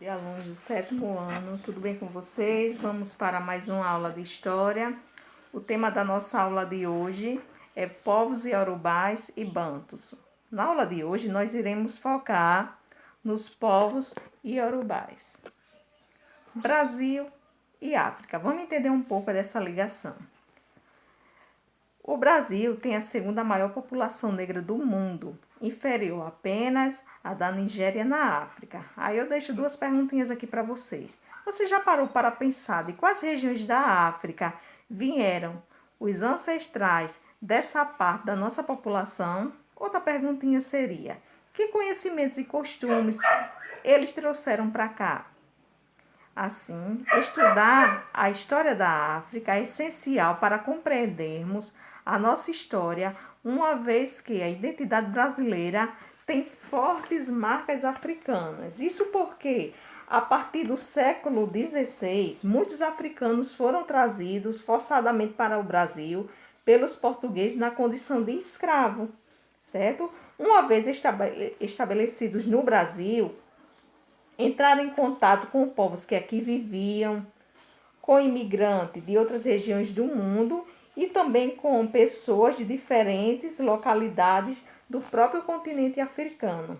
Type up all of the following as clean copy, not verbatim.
Alunos do sétimo ano, tudo bem com vocês? Vamos para mais uma aula de história. O tema da nossa aula de hoje é povos iorubás e bantus. Na aula de hoje nós iremos focar nos povos iorubás. Brasil e África. Vamos entender um pouco dessa ligação. O Brasil tem a segunda maior população negra do mundo, inferior apenas à da Nigéria na África. Aí eu deixo duas perguntinhas aqui para vocês. Você já parou para pensar de quais regiões da África vieram os ancestrais dessa parte da nossa população? Outra perguntinha seria: que conhecimentos e costumes eles trouxeram para cá? Assim, estudar a história da África é essencial para compreendermos a nossa história, uma vez que a identidade brasileira tem fortes marcas africanas. Isso porque, a partir do século XVI, muitos africanos foram trazidos forçadamente para o Brasil pelos portugueses na condição de escravo, certo? Uma vez estabelecidos no Brasil, entraram em contato com povos que aqui viviam, com imigrantes de outras regiões do mundo e também com pessoas de diferentes localidades do próprio continente africano,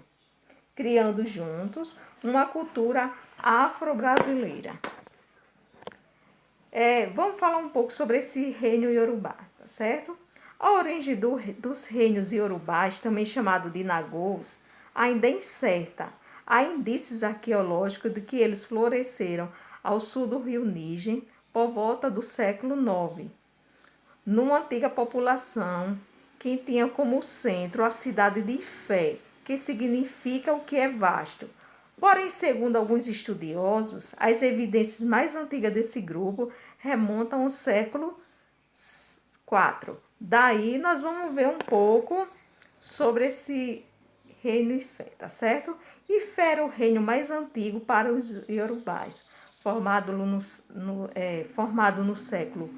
criando juntos uma cultura afro-brasileira. Vamos falar um pouco sobre esse reino iorubá, tá certo? A origem dos reinos iorubás, também chamado de Nagôs, ainda é incerta. Há indícios arqueológicos de que eles floresceram ao sul do rio Níger por volta do século IX, numa antiga população que tinha como centro a cidade de Ifé, que significa o que é vasto. Porém, segundo alguns estudiosos, as evidências mais antigas desse grupo remontam ao século IV. Daí nós vamos ver um pouco sobre esse reino Ifé, tá certo? Ifé era o reino mais antigo para os iorubás, formado no século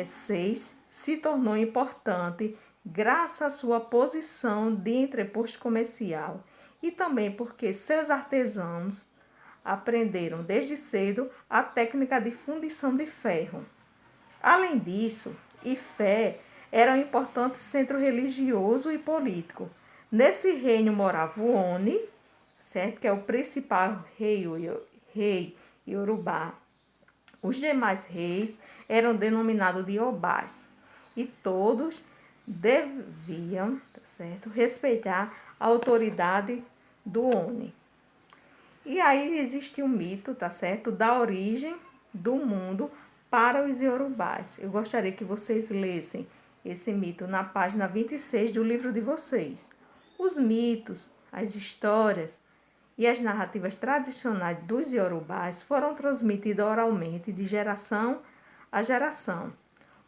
VI, se tornou importante graças à sua posição de entreposto comercial e também porque seus artesãos aprenderam desde cedo a técnica de fundição de ferro. Além disso, Ifé era um importante centro religioso e político. Nesse reino morava o Oni, certo? Que é o principal rei iorubá. Os demais reis eram denominados de Obás e todos deviam, tá certo, respeitar a autoridade do Oni. E aí existe um mito, tá certo, da origem do mundo para os iorubás. Eu gostaria que vocês lessem esse mito na página 26 do livro de vocês. Os mitos, as histórias e as narrativas tradicionais dos iorubás foram transmitidas oralmente de geração a geração.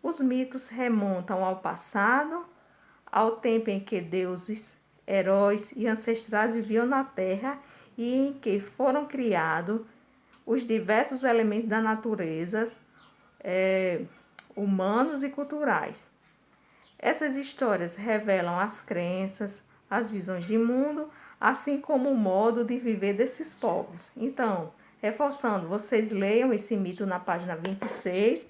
Os mitos remontam ao passado, ao tempo em que deuses, heróis e ancestrais viviam na terra e em que foram criados os diversos elementos da natureza, humanos e culturais. Essas histórias revelam as crenças, as visões de mundo, assim como o modo de viver desses povos. Então, reforçando, vocês leiam esse mito na página 26,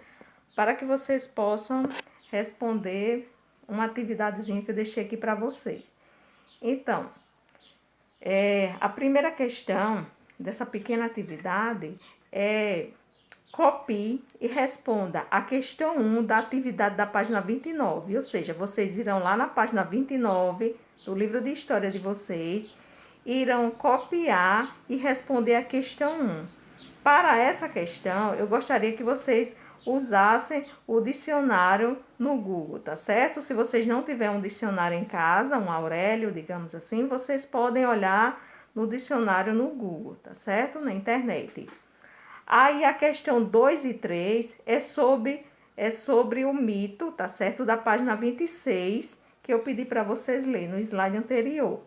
para que vocês possam responder uma atividadezinha que eu deixei aqui para vocês. Então, a primeira questão dessa pequena atividade é: copie e responda a questão 1 da atividade da página 29. Ou seja, vocês irão lá na página 29 do livro de história de vocês, irão copiar e responder a questão 1. Para essa questão, eu gostaria que vocês usassem o dicionário no Google, tá certo? Se vocês não tiverem um dicionário em casa, um Aurélio, digamos assim, vocês podem olhar no dicionário no Google, tá certo? Na internet. Aí a questão 2 e 3 é sobre o mito, tá certo? Da página 26, que eu pedi para vocês lerem no slide anterior.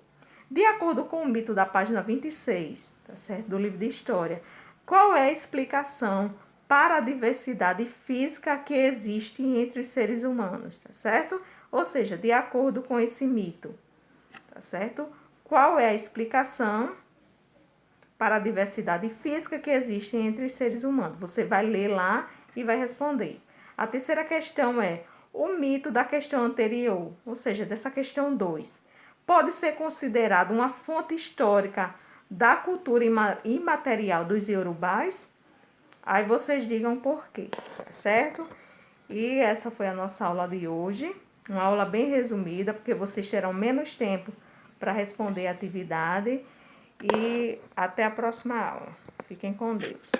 De acordo com o mito da página 26, tá certo? Do livro de história, qual é a explicação para a diversidade física que existe entre os seres humanos, tá certo? Ou seja, de acordo com esse mito, tá certo? Qual é a explicação para a diversidade física que existe entre os seres humanos. Você vai ler lá e vai responder. A terceira questão é o mito da questão anterior, ou seja, dessa questão 2. Pode ser considerado uma fonte histórica da cultura imaterial dos iorubás? Aí vocês digam por quê, tá certo? E essa foi a nossa aula de hoje. Uma aula bem resumida, porque vocês terão menos tempo para responder a atividade. E até a próxima aula. Fiquem com Deus.